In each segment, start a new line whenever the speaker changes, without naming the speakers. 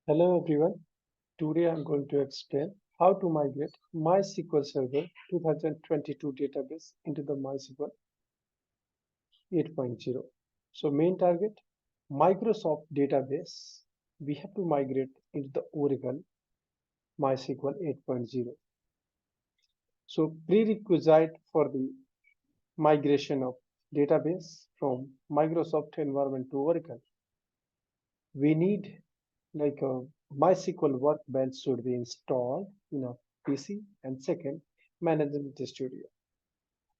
Hello everyone. Today I'm going to explain how to migrate MySQL Server 2022 database into the MySQL 8.0. So main target, Microsoft database. We have to migrate into the Oracle MySQL 8.0. So prerequisite for the migration of database from Microsoft environment to Oracle, we need like a MySQL Workbench should be installed in a PC, and second, Management Studio.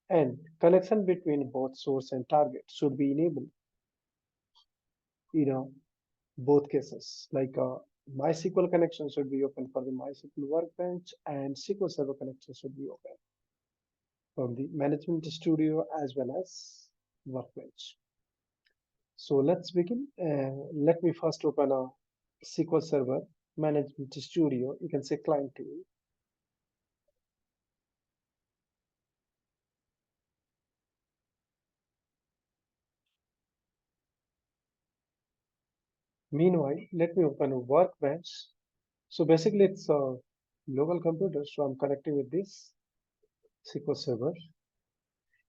And connection between both source and target should be enabled, you know, both cases. Like MySQL connection should be open for the MySQL Workbench, and SQL Server connection should be open from the Management Studio as well as Workbench. So let's begin. Let me first open a SQL Server Management Studio. You can say client tool. Meanwhile, let me open a Workbench. So basically it's a local computer. So I'm connecting with this SQL Server.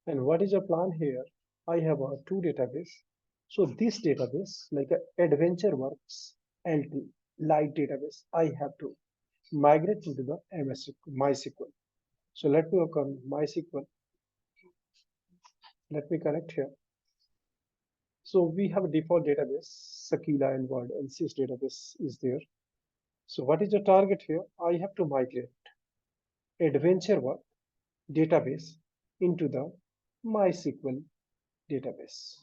And what is your plan here? I have a two database. So this database, like a AdventureWorks LT light database, I have to migrate into the MySQL. So let me open MySQL. Let me connect here. So we have a default database, Sakila and Word, and sys database is there. So what is the target here? I have to migrate AdventureWorks database into the MySQL database.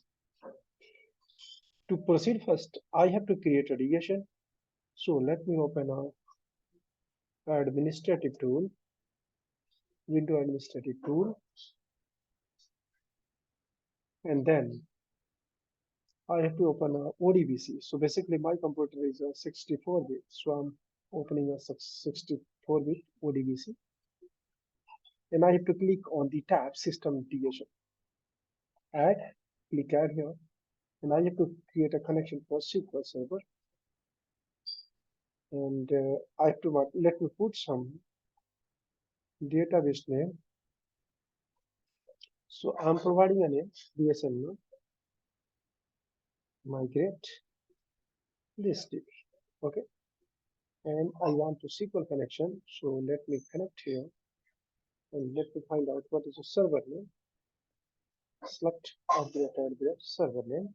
To proceed first, I have to create a relation. So let me open a administrative tool, window administrative tool, and then I have to open a ODBC. So basically my computer is a 64-bit, so I'm opening a 64-bit ODBC. And I have to click on the tab System Integration. Add, click add here, and I have to create a connection for SQL Server. And I have to let me put some database name. So I'm providing a name, DSN name, migrate this DB. Okay. And I want to SQL connection. So let me connect here and let me find out what is the server name. Select update server name.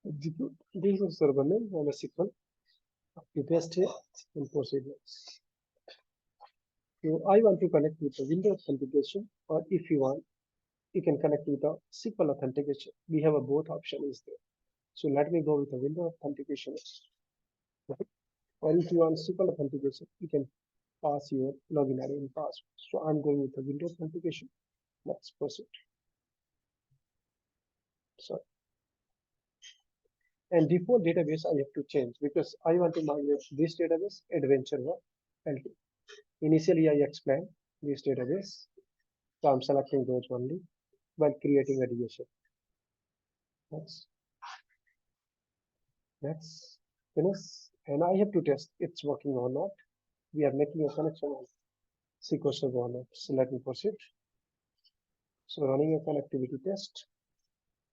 Execute. This is server name and a SQL. You paste here and proceed. So I want to connect with the Windows authentication, or if you want, you can connect with the SQL authentication. We have a both option is there. So let me go with the Windows authentication. Okay. Or if you want SQL authentication, you can pass your login ID and password. So I'm going with the Windows authentication. Let's proceed. So, and default database I have to change because I want to migrate this database AdventureWorks LT. Initially I explained this database, so I'm selecting those only while creating a relation. Next, finish, and I have to test it's working or not. We are making a connection on SQL Server or not. So let me proceed. So running a connectivity test.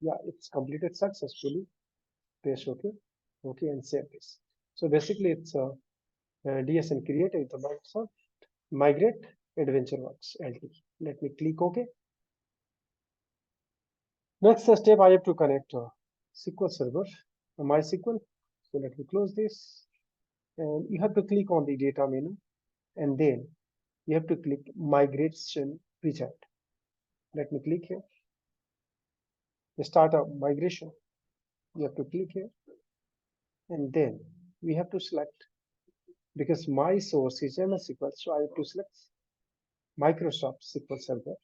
Yeah, it's completed successfully. Press OK. OK, and save this. So basically, it's a DSN created the Microsoft migrate AdventureWorks LT. Let me click OK. Next step, I have to connect SQL Server, MySQL. So let me close this. And you have to click on the data menu, and then you have to click migration wizard. Let me click here. Start a migration. You have to click here, and then we have to select, because my source is MySQL, so I have to select Microsoft SQL Server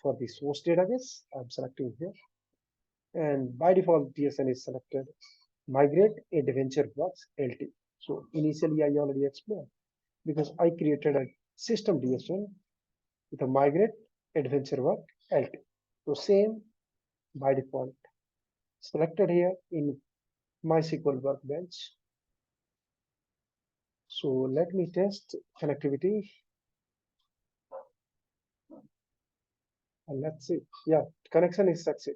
for the source database. I'm selecting here, and by default DSN is selected. Migrate AdventureWorks LT. So initially I already explained, because I created a system DSN with a migrate AdventureWorks LT. So same by default selected here in MySQL Workbench. So let me test connectivity and let's see. Yeah, connection is succeed.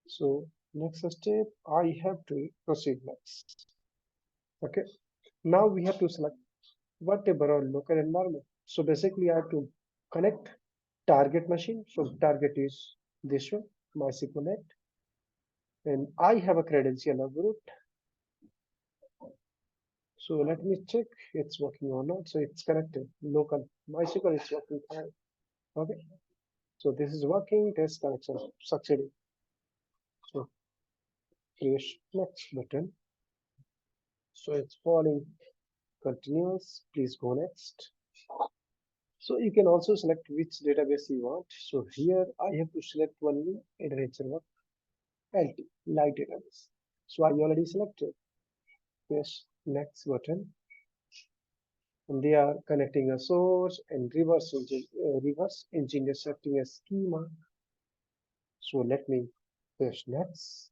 So next step, I have to proceed next. Okay. Now we have to select whatever our local environment. So basically I have to connect target machine. So target is this one, MySQL net. And I have a credential of root. So let me check it's working or not. So it's connected. Local MySQL is working fine. Okay. So this is working. Test connection succeeding. So press next button. So it's falling continuous. Please go next. So you can also select which database you want. So here I have to select only Adventure Work LT, light database. So I already selected. Press next button. And they are connecting a source and reverse engineer setting a schema. So let me press next.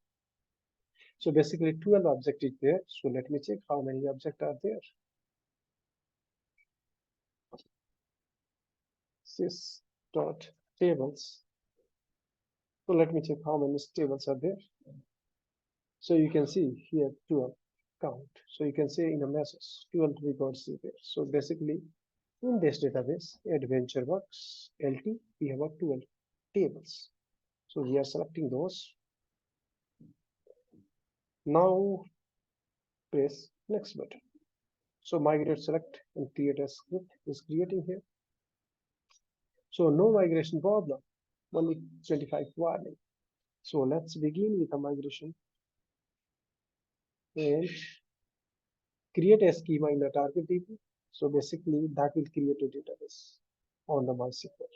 So basically 12 object is there. So let me check how many objects are there. Sys dot tables. So let me check how many tables are there. So you can see here 12 count. So you can say in a message 12 records is there. So basically in this database AdventureWorks LT we have 12 tables. So we are selecting those. Now press next button. So migrate select and create a script is creating here. So no migration problem, only 25 warning. So let's begin with a migration and create a schema in the target DB. So basically that will create a database on the MySQL.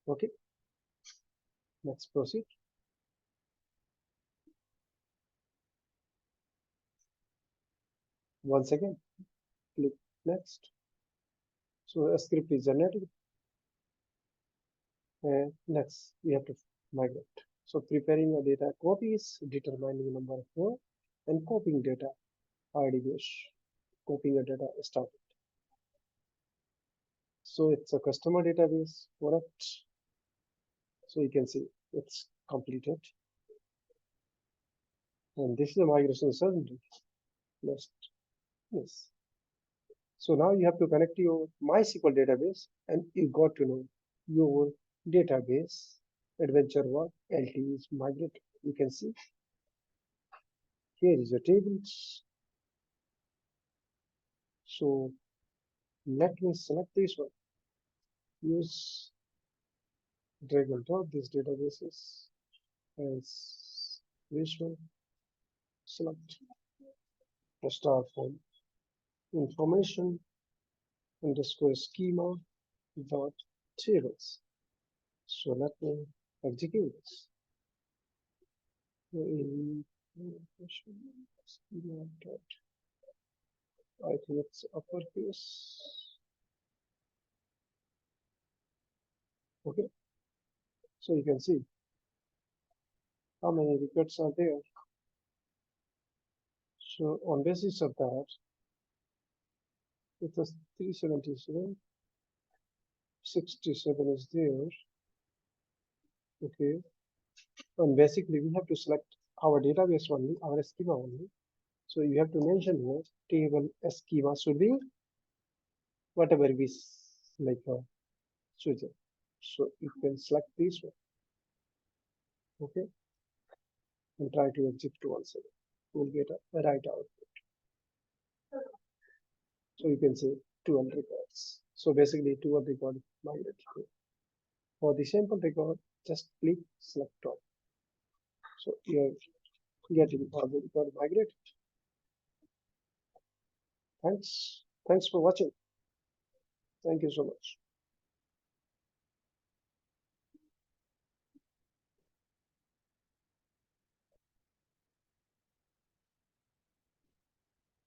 Okay, let's proceed. Once again, click next. So a script is generated and next we have to migrate. So preparing a data copies, determining number of row and copying data RDBH, copying a data started. So it's a customer database, correct? So you can see it's completed. And this is a migration certainty. Next, yes. So now you have to connect your MySQL database and you got to know your database adventure work LT is migrated. You can see here is your tables. So let me select this one. Use drag and drop these databases as this one. Select the start from information underscore schema dot tables. So let me execute this. Schema dot, I think it's uppercase. Okay, so you can see how many records are there. So on basis of that, it was 377, 67 is there. Okay, and basically we have to select our database only, our schema only. So you have to mention here table schema should be whatever we like choose it. So you can select this one. Okay, and try to execute once again. You'll get a right output. So you can say 12 records. So basically 12 record migrated. For the sample record, just click select all. So you're getting all the record migrated. Thanks for watching. Thank you so much.